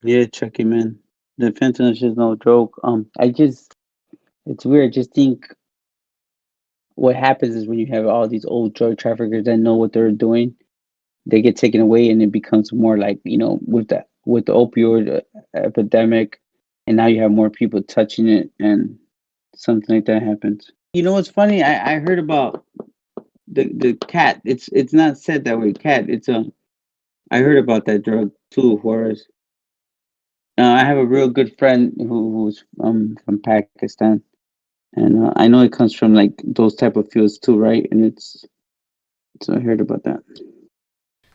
Yeah, Chucky, man. The fentanyl is just no joke. It's weird. Just think what happens is when you have all these old drug traffickers that know what they're doing, they get taken away, and it becomes more like with the opioid epidemic, and now you have more people touching it, and something like that happens. You know what's funny? I heard about the cat. It's not said that way. Cat. I heard about that drug too. Flores. I have a real good friend who's from Pakistan, and I know it comes from like those type of fields too, right? And it's so I heard about that.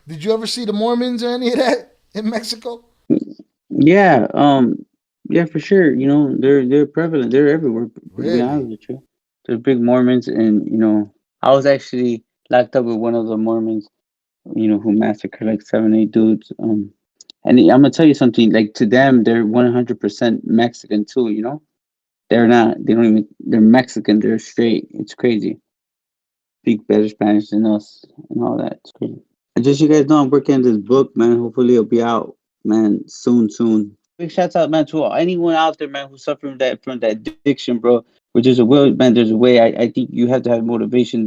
Did you ever see the Mormons or any of that in Mexico? Yeah, yeah, for sure. They're prevalent. They're everywhere. To be Really? honest with you, they're big Mormons, and I was actually locked up with one of the Mormons. Who massacred like 7, 8 dudes. And I'm gonna tell you something. Like to them, they're 100% Mexican too. They're not. They don't even. They're Mexican. They're straight. It's crazy. Speak better Spanish than us and all that. It's crazy. And just so you guys know, I'm working on this book, man. Hopefully, it'll be out, man, soon, soon. Big shouts out, man, to anyone out there, man, who's suffering from that addiction, bro. Which there's a will, man. There's a way. I think you have to have motivation.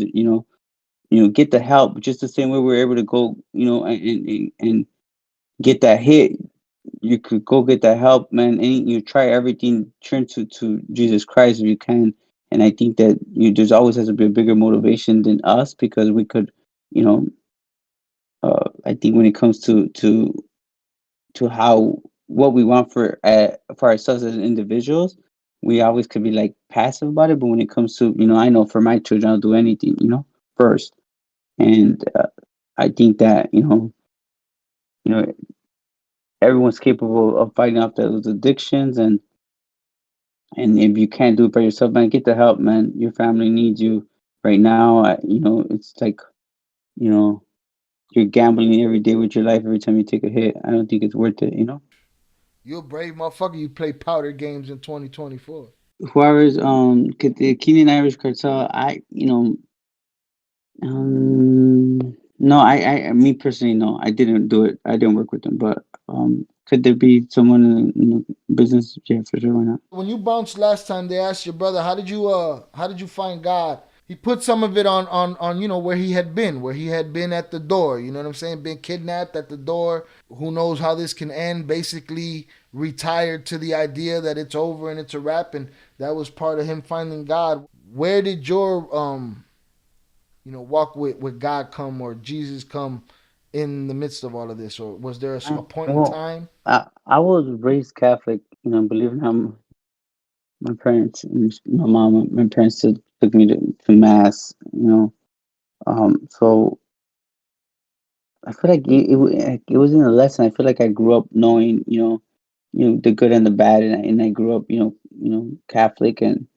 Get the help. Just the same way we're able to go, and get that hit. You could go get that help, man. And you try everything. Turn to Jesus Christ if you can. And I think that there's always has to be a bigger motivation than us because we could, you know, I think when it comes to how what we want for ourselves as individuals, we always could be like passive about it. But when it comes to I know for my children, I'll do anything, first. And I think that you know, everyone's capable of fighting off those addictions, and if you can't do it by yourself, man, get the help, man. Your family needs you right now. It's like you know you're gambling every day with your life every time you take a hit. I don't think it's worth it. You're a brave motherfucker. You play powder games in 2024. Whoever's the Kenyan Irish cartel, no, me personally, no, I didn't do it. I didn't work with them, but could there be someone in the business? Yeah, for sure. Why not? When you bounced last time, they asked your brother, how did you find God? He put some of it on where he had been at the door. You know what I'm saying? Been kidnapped at the door. Who knows how this can end? Basically, retired to the idea that it's over and it's a wrap, and that was part of him finding God. Where did your walk with God come or Jesus come in the midst of all of this, or was there a point in Well, time? I was raised Catholic. Believe it or not, my parents, my mom, my parents took me to mass. So I feel like it wasn't a lesson. I feel like I grew up knowing, the good and the bad, and I grew up, Catholic, and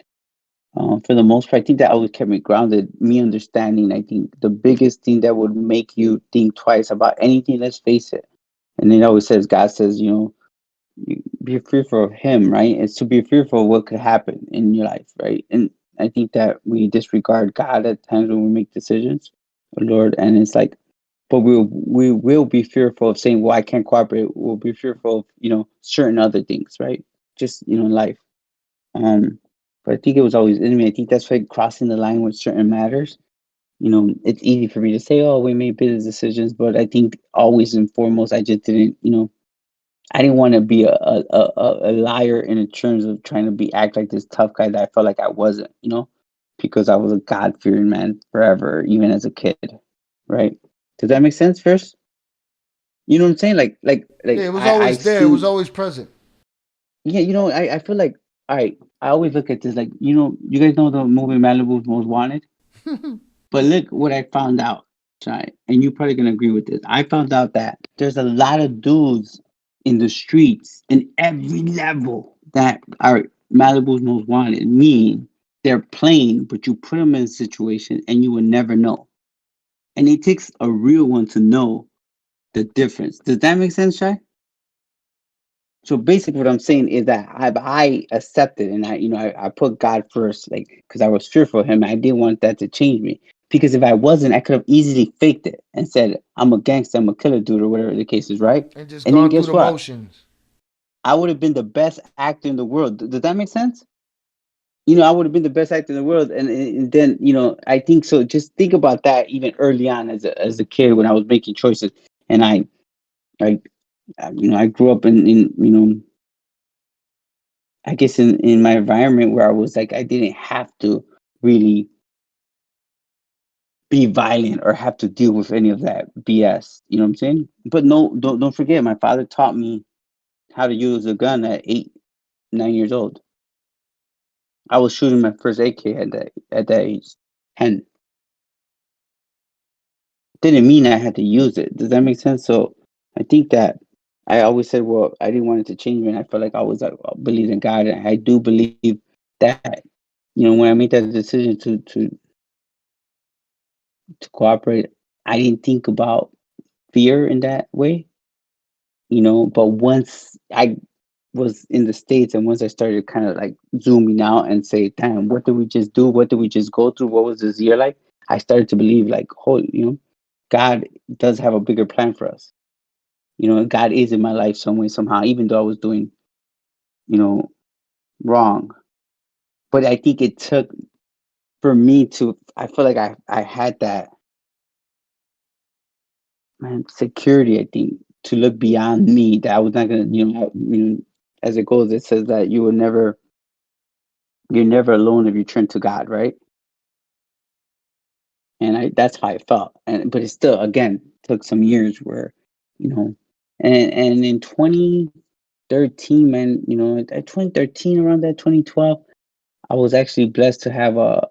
for the most part, I think that always kept me grounded. Me understanding, I think the biggest thing that would make you think twice about anything. Let's face it, and it always says God says, be fearful of Him, right? It's to be fearful of what could happen in your life, right? And I think that we disregard God at times when we make decisions, Lord, and it's like but we will be fearful of saying, "Well, I can't cooperate." We'll be fearful of certain other things, right? Just in life. Um, but I think it was always in me. I think that's why crossing the line with certain matters. It's easy for me to say, "Oh, we made business decisions," but I think always and foremost, I just didn't. I didn't want to be a liar in terms of trying to be act like this tough guy that I felt like I wasn't. Because I was a God fearing man forever, even as a kid, right? Does that make sense? First. You know what I'm saying? Like Yeah, it was I always there. It was see. always present. Yeah, I feel like all right. I always look at this like you guys know the movie Malibu's Most Wanted, but look what I found out, right? And you're probably gonna agree with this. I found out that there's a lot of dudes in the streets in every level that are Malibu's Most Wanted. Meaning they're playing, but you put them in a situation and you will never know. And it takes a real one to know the difference. Does that make sense, Shy? So basically, what I'm saying is that I accepted and I put God first, like because I was fearful of Him. I didn't want that to change me because if I wasn't, I could have easily faked it and said I'm a gangster, I'm a killer dude, or whatever the case is, right? And just And then gone through guess the what? motions. I would have been the best actor in the world. Does that make sense? I would have been the best actor in the world, and then I think so. Just think about that even early on as a kid when I was making choices, and I I grew up in I guess in my environment where I was like I didn't have to really be violent or have to deal with any of that BS. You know what I'm saying? But no, don't forget, my father taught me how to use a gun at 8, 9 years old. I was shooting my first AK at that age, and didn't mean I had to use it. Does that make sense? So I think that I always said, well, I didn't want it to change me, and I felt like I was like believed in God, and I do believe that when I made that decision to cooperate, I didn't think about fear in that way, But once I was in the States and once I started kind of like zooming out and say, damn, what did we just do? What did we just go through? What was this year like? I started to believe like, holy, God does have a bigger plan for us. God is in my life some way, somehow, even though I was doing, you know, wrong. But I think it took for me I feel like I had that, man, security, I think, to look beyond me, that I was not going to, as it goes, it says that you're never alone if you turn to God, right? And that's how I felt. But it still, again, took some years where, you know, and in 2013, man, at 2013, around that 2012, I was actually blessed to have a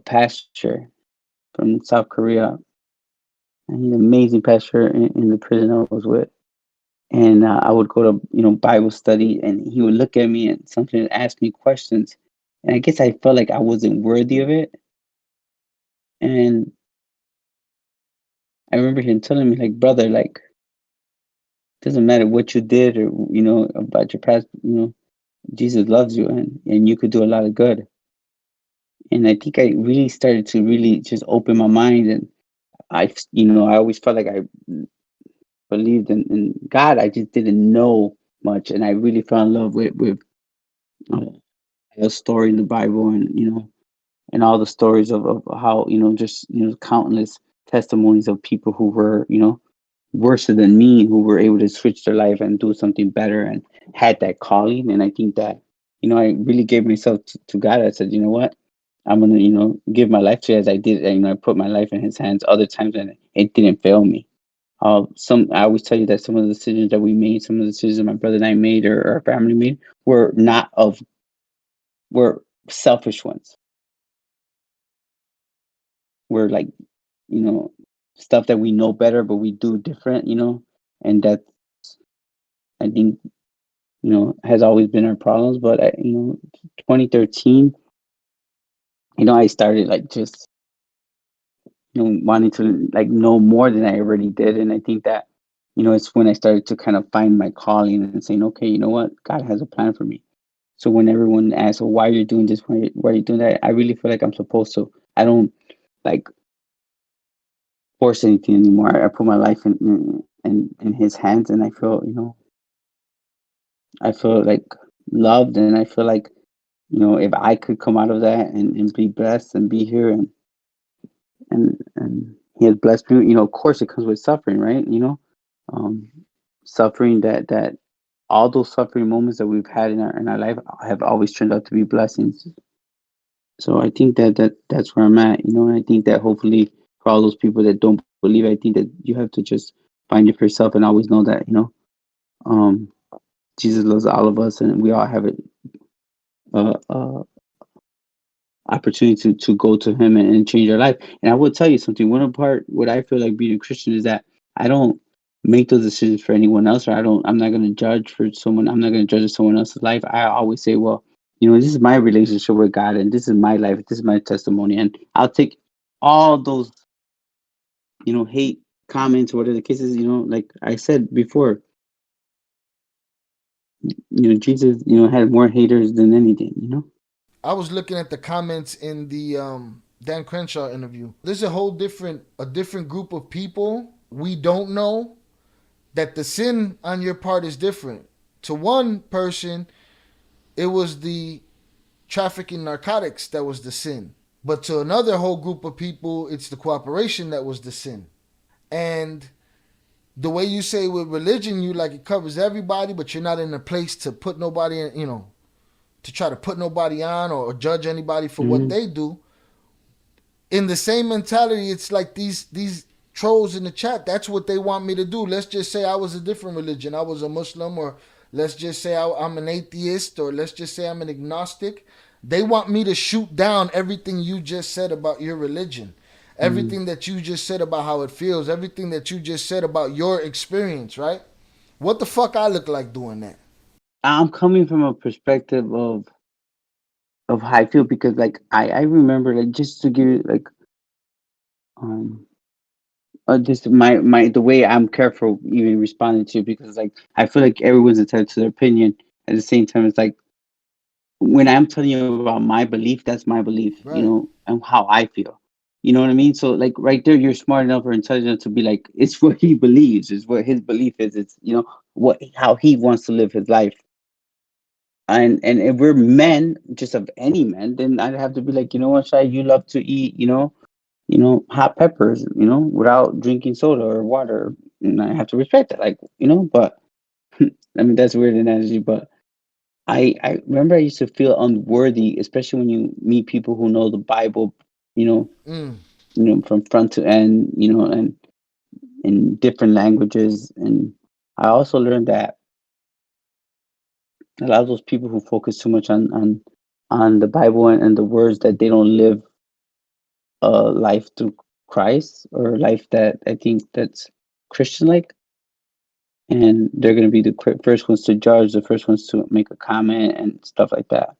pastor from South Korea, and he's an amazing pastor in the prison I was with. And I would go to Bible study, and he would look at me and sometimes ask me questions, and I guess I felt like I wasn't worthy of it. And I remember him telling me, like, brother, like, doesn't matter what you did or about your past, Jesus loves you, and you could do a lot of good. And I think I really started to really just open my mind, and I always felt like I believed in God. I just didn't know much, and I really fell in love with uh, the story in the Bible, and all the stories of how just countless testimonies of people who were worse than me, who were able to switch their life and do something better and had that calling. And I think that I really gave myself to God. I said, you know what, I'm gonna give my life to you as I did. And, I put my life in His hands other times, and it didn't fail me. Some I always tell you that some of the decisions that we made, some of the decisions my brother and I made, or our family made, were not of were selfish ones. Were like you know stuff that we know better, but we do different. And that, I think, has always been our problems. But 2013, I started like just wanting to like know more than I already did, and I think that it's when I started to kind of find my calling and saying, okay, you know what, God has a plan for me. So when everyone asks, well, why are you doing this? Why are you doing that? I really feel like I'm supposed to. I don't like force anything anymore. I put my life in His hands, and I feel like loved, and I feel like if I could come out of that and be blessed and be here, and He has blessed me. Of course, it comes with suffering, right? Um, Suffering that all those suffering moments that we've had in our life have always turned out to be blessings. So I think that's where I'm at. And I think that hopefully for all those people that don't believe, I think that you have to just find it for yourself and always know that um, Jesus loves all of us, and we all have it. Opportunity to go to Him and change our life. And I will tell you something. One part what I feel like being a Christian is that I don't make those decisions for anyone else, or I'm not going to judge for someone. I'm not going to judge someone else's life. I always say, well, this is my relationship with God, and this is my life. This is my testimony, and I'll take all those hate comments or whatever the case is. Like I said before, Jesus had more haters than anything. I was looking at the comments in the Dan Crenshaw interview. There's a different group of people we don't know that the sin on your part is different. to one person, it was the trafficking narcotics that was the sin. But to another whole group of people, it's the cooperation that was the sin. And the way you say with religion, you like it covers everybody, but you're not in a place to put nobody in, to try to put nobody on or judge anybody for what Mm-hmm. they do. In the same mentality, it's like these trolls in the chat. That's what they want me to do. Let's just say I was a different religion. I was a Muslim, or let's just say I'm an atheist, or let's just say I'm an agnostic. They want me to shoot down everything you just said about your religion, Mm-hmm. everything that you just said about how it feels, everything that you just said about your experience, right? What the fuck I look like doing that? I'm coming from a perspective of how I feel because like I remember like just to give you like um just my the way I'm careful even responding to because like I feel like everyone's entitled to their opinion. At the same time, it's like when I'm telling you about my belief, that's my belief, you Right. know, and how I feel. You know what I mean? So like right there, you're smart enough or intelligent enough to be like, it's what he believes, it's what his belief is, it's you know what how he wants to live his life. And if we're men, just of any men, then I'd have to be like, you know what, Shai, you love to eat, hot peppers, without drinking soda or water, and I have to respect that, like, But I mean, that's weird analogy, but I remember I used to feel unworthy, especially when you meet people who know the Bible, you know, Mm. from front to end, and in different languages. And I also learned that a lot of those people who focus too much on the Bible and the words that they don't live a life through Christ or life that I think that's Christian like, and they're gonna be the first ones to judge, the first ones to make a comment and stuff like that.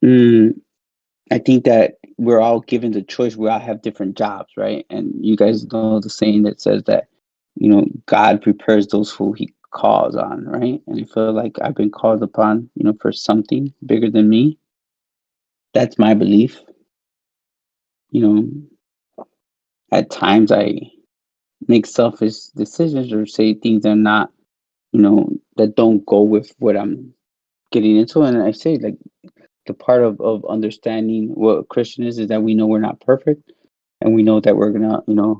Mm, I think that we're all given the choice. We all have different jobs, right? And you guys know the saying that says that, God prepares those who He calls on, right? And I feel like I've been called upon, for something bigger than me. That's my belief. You know, at times I make selfish decisions or say things that are not, that don't go with what I'm getting into. And I say, like, the part of understanding what a Christian is that we know we're not perfect and we know that we're gonna,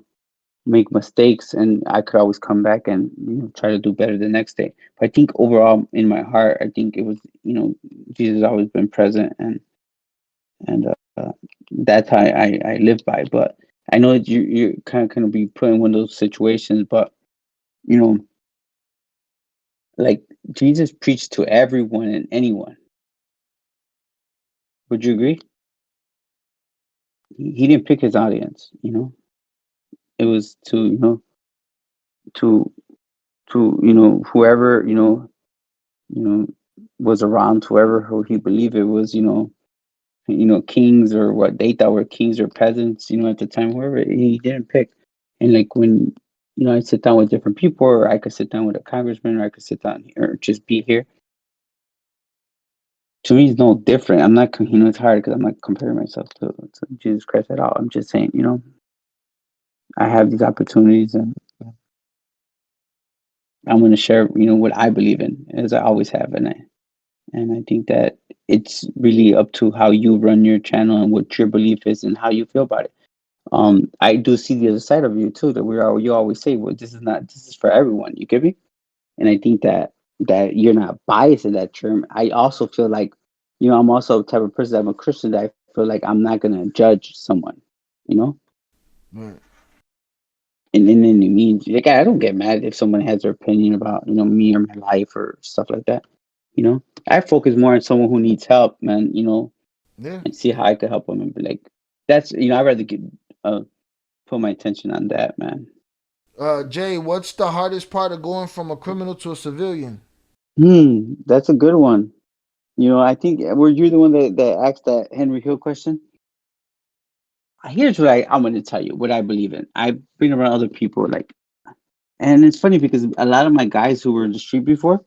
make mistakes, and I could always come back and try to do better the next day. But I think overall in my heart, I think it was Jesus has always been present, and that's how I live by. But I know that you're kind of gonna be put in one of those situations, but you know, like Jesus preached to everyone and anyone. Would you agree? He didn't pick his audience. It was to to whoever you know was around, whoever who he believed it was, kings or what they thought were kings or peasants, at the time, whoever he didn't pick. And like when I sit down with different people, or I could sit down with a congressman, or I could sit down here, or just be here. To me, it's no different. I'm not, it's hard because I'm not comparing myself to Jesus Christ at all. I'm just saying, I have these opportunities, and I'm going to share, what I believe in, as I always have, and I think that it's really up to how you run your channel and what your belief is and how you feel about it. I do see the other side of you too. That you always say, well, this is for everyone. You get me? And I think that you're not biased in that term. I also feel like, I'm also a type of person. I'm a Christian that I feel like I'm not gonna judge someone. You know, Right. in any means. Like I don't get mad if someone has their opinion about me or my life or stuff like that. I focus more on someone who needs help, man. Yeah. And see how I could help them and be like, that's I'd rather uh, put my attention on that, man. Jay, what's the hardest part of going from a criminal to a civilian? That's a good one. I think were you the one that asked that Henry Hill question? Here's what I'm going to tell you what I believe in. I've been around other people and it's funny because a lot of my guys who were in the street before,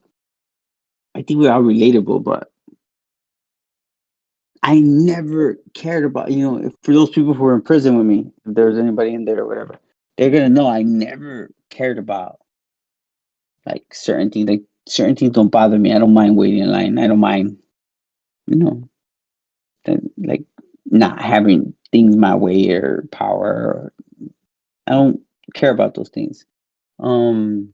I think we're all relatable, but I never cared about, if for those people who were in prison with me, if there's anybody in there or whatever, they're going to know I never cared about like certain things. Like certain things don't bother me. I don't mind waiting in line. I don't mind, you know, that, like not having things my way or power. Or, I don't care about those things. Um,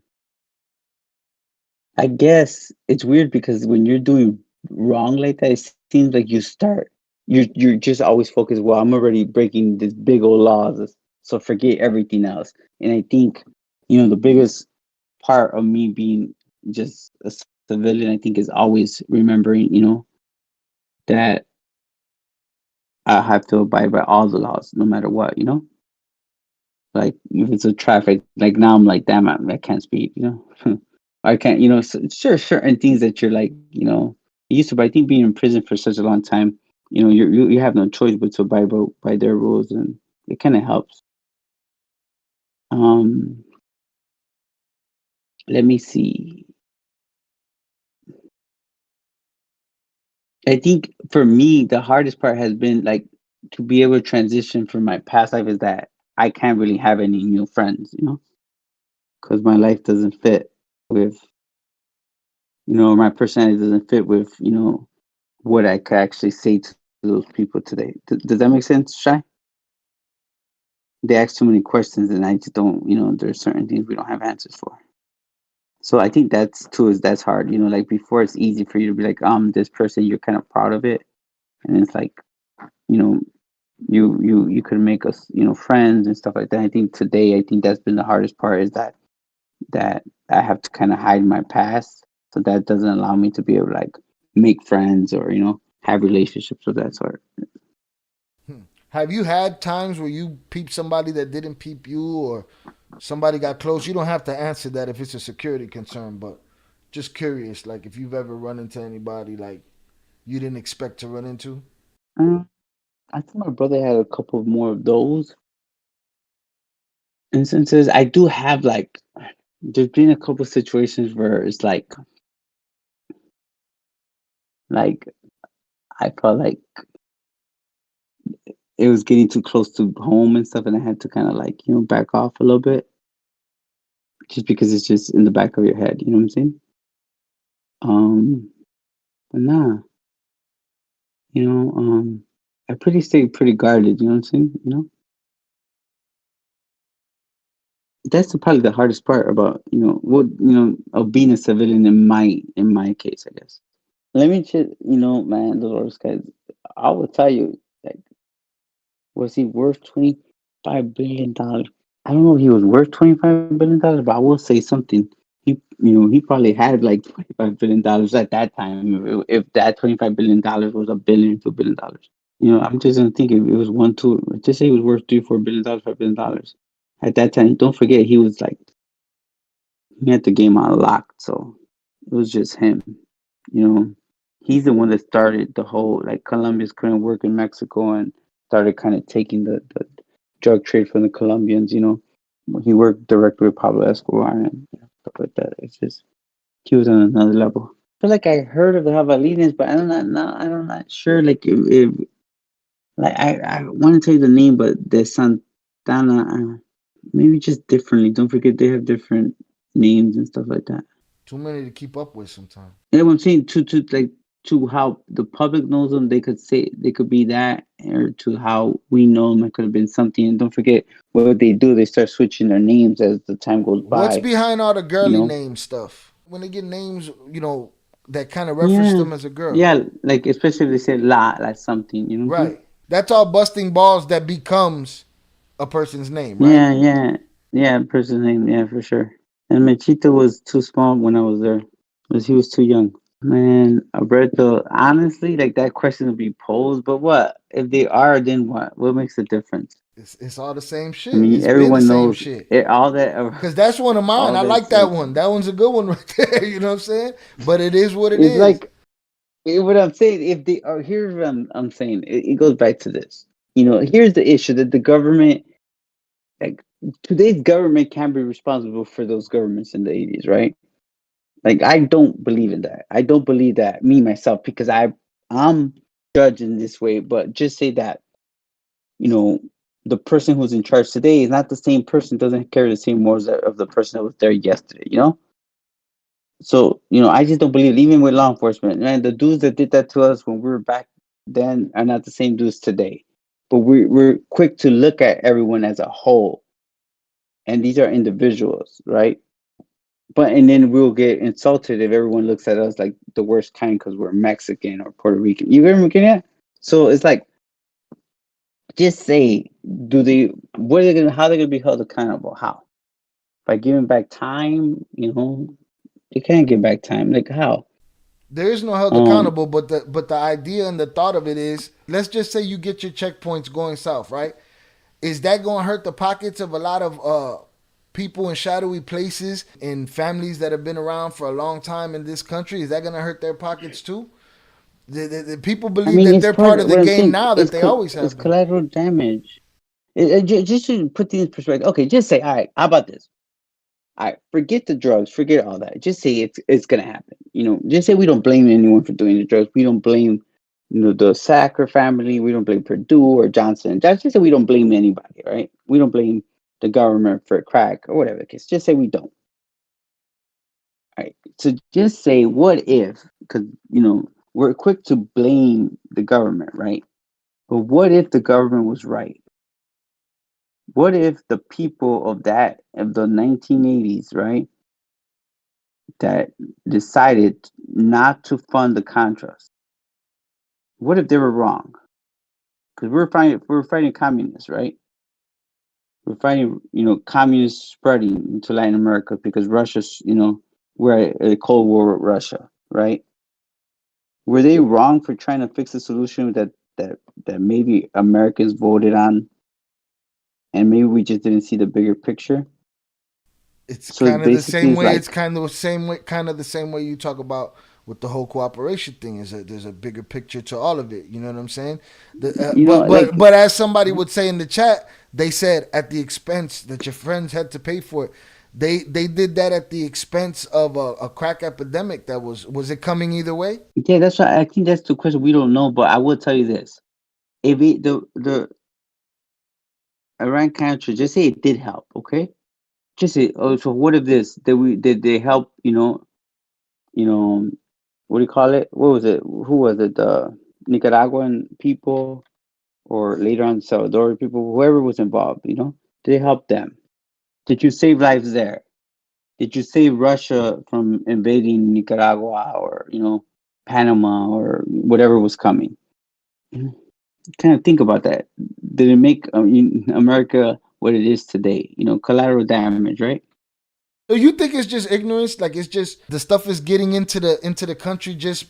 I guess it's weird because when you're doing wrong like that, it seems like you're just always focused. Well, I'm already breaking this big old laws, so forget everything else. And I think the biggest part of me being just a civilian, I think, is always remembering, that I have to abide by all the laws, no matter what. Like if it's a traffic, like now I'm like, damn, I can't speed. I can't, sure, certain things that you're like, used to, but I think being in prison for such a long time, you have no choice but to abide by their rules, and it kind of helps. Um, Let me see. I think for me, the hardest part has been like to be able to transition from my past life is that I can't really have any new friends, because my life doesn't fit with, my personality doesn't fit with, what I could actually say to those people today. Does that make sense, Shy? They ask too many questions, and I just don't. There's certain things we don't have answers for. So I think that's hard. Like before, it's easy for you to be like, this person, you're kind of proud of it, and it's like, you know, you could make us, friends and stuff like that. I think today, I think that's been the hardest part is that I have to kind of hide my past, so that doesn't allow me to be able to like make friends or have relationships of that sort. Have you had times where you peeped somebody that didn't peep you, or somebody got close? You don't have to answer that if it's a security concern, but just curious, like if you've ever run into anybody like you didn't expect to run into. Um, I think my brother had a couple more of those instances. I do have like there's been a couple situations where it's like I felt like it was getting too close to home and stuff, and I had to kind of like back off a little bit, just because it's just in the back of your head. You know what I'm saying? But nah, you know, I pretty stay pretty guarded. You know what I'm saying? That's probably the hardest part about of being a civilian in my case, I guess. Let me just man, those guys. I will tell you, like, was he worth $25 billion? I don't know if he was worth $25 billion, but I will say something. He probably had like $25 billion at that time. If that $25 billion was $1 billion, $2 billion. I'm just gonna think if it was one, two. Just say he was worth $3, $4 billion, $5 billion. At that time, don't forget he had the game on lock, so it was just him. You know, he's the one that started the whole like Colombians couldn't work in Mexico and started kind of taking the drug trade from the Colombians. He worked directly with Pablo Escobar and stuff like that. It's just he was on another level. I feel like I heard of the Jabalines, but I'm not sure. Like if like I want to tell you the name, but the Santana, maybe just differently. Don't forget they have different names and stuff like that. Too many to keep up with sometimes. Yeah, what I'm saying to how the public knows them, they could say they could be that, or to how we know them, it could have been something. And don't forget what they do; they start switching their names as the time goes What's by. behind all the You girly know? name stuff? When they get names, that kind of reference Yeah, them as a girl. yeah. Like especially if they say la, like something. You know what I'm saying? Right. That's all busting balls that becomes a person's name, right? Yeah, yeah, yeah. Person's name, yeah, for sure. And Mechita was too small when I was there, because he was too young. Man, Alberto, honestly, like that question would be posed, but what? If they are, then what? What makes a difference? It's all the same I shit. mean, It's been the everyone same knows shit. it, all that, Cause that's one of mine. all I that's like that one. That one's a good one right there. You know what I'm saying? But it is what it it's is. like what I'm saying. If they are, here's what I'm saying. It goes back to this. Here's the issue that the government, like today's government, can be responsible for those governments in the '80s, right? Like I don't believe in that. I don't believe that me myself because I'm judged in this way. But just say that you know the person who's in charge today is not the same person. Doesn't carry the same morals of the person that was there yesterday. So, I just don't believe it, even with law enforcement. Man, the dudes that did that to us when we were back then are not the same dudes today. But we're quick to look at everyone as a whole, and these are individuals, right? But and then we'll get insulted if everyone looks at us like the worst kind because we're Mexican or Puerto Rican. You ever get it? So it's like, just say, do they? What are they gonna? How are they gonna be held accountable? How? By giving back time? They can't give back time. Like how? There is no held Um, accountable, but the idea and the thought of it is, let's just say you get your checkpoints going south, right? Is that going to hurt the pockets of a lot of people in shadowy places and families that have been around for a long time in this country? Is that going to hurt their pockets too? The people I believe mean, that it's they're part part of of the what I'm game saying. now, that they always It's have been. collateral damage. Just to put things in perspective. Okay, just say, all right. How about this? All right, forget the drugs, forget all that. Just say it's gonna happen. Just say we don't blame anyone for doing the drugs. We don't blame, the Sacker family. We don't blame Purdue or Johnson. Just say we don't blame anybody, right? We don't blame the government for crack or whatever the case. Just say we don't. All right. So just say, what if? Because we're quick to blame the government, right? But what if the government was right? What if the people of the 1980s, right, that decided not to fund the Contras? What if they were wrong? Because we're fighting communists, right? We're fighting, communists spreading into Latin America because Russia's, we're at a Cold War with Russia, right? Were they wrong for trying to fix a solution that maybe Americans voted on, and maybe we just didn't see the bigger picture? It's So it's kind of the basically, same it's way. It's like, kind of the same way you talk about with the whole cooperation thing. Is that there's a bigger picture to all of it. You know what I'm saying? But like, as somebody would say in the chat, they said at the expense that your friends had to pay for it. They did that at the expense of a crack epidemic. That was it coming either way? yeah, that's why I think that's the question we don't know. But I will tell you this: if the Iran Contra, just say it did help, okay? Just say, oh, so what if this? Did they help? What do you call it? What was it? Who was it? The Nicaraguan people, or later on Salvador people, whoever was involved. Did they help them? Did you save lives there? Did you save Russia from invading Nicaragua, or Panama, or whatever was coming? Kind of think about that. Did it make America what it is today? Collateral damage, right? So you think it's just ignorance? Like it's just the stuff is getting into the country just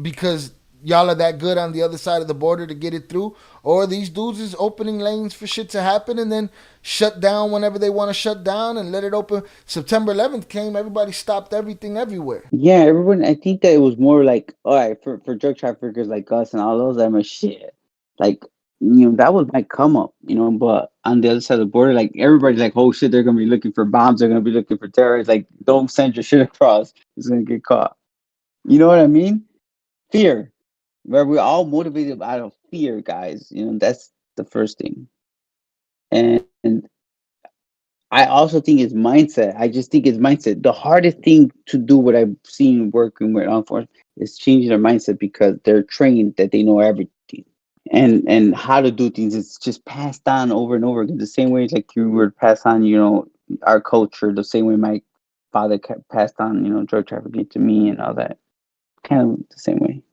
because y'all are that good on the other side of the border to get it through, or these dudes is opening lanes for shit to happen and then shut down whenever they want to shut down and let it open. September 11th came, everybody stopped everything everywhere. Yeah, everyone. I think that it was more like, all right, for drug traffickers like us and all those, I'm a shit. Like, that was my come up, But on the other side of the border, like everybody's like, oh shit, they're gonna be looking for bombs. They're gonna be looking for terrorists. Like, don't send your shit across. It's gonna get caught. You know what I mean? Fear. Where we're all motivated out of fear, guys. That's the first thing. And I also think it's mindset. I just think it's mindset. The hardest thing to do, what I've seen working with law enforcement, is changing their mindset because they're trained that they know everything. And how to do things is just passed on over and over again. The same way like you would pass on, our culture, the same way my father passed on, drug trafficking to me and all that. Kind of the same way.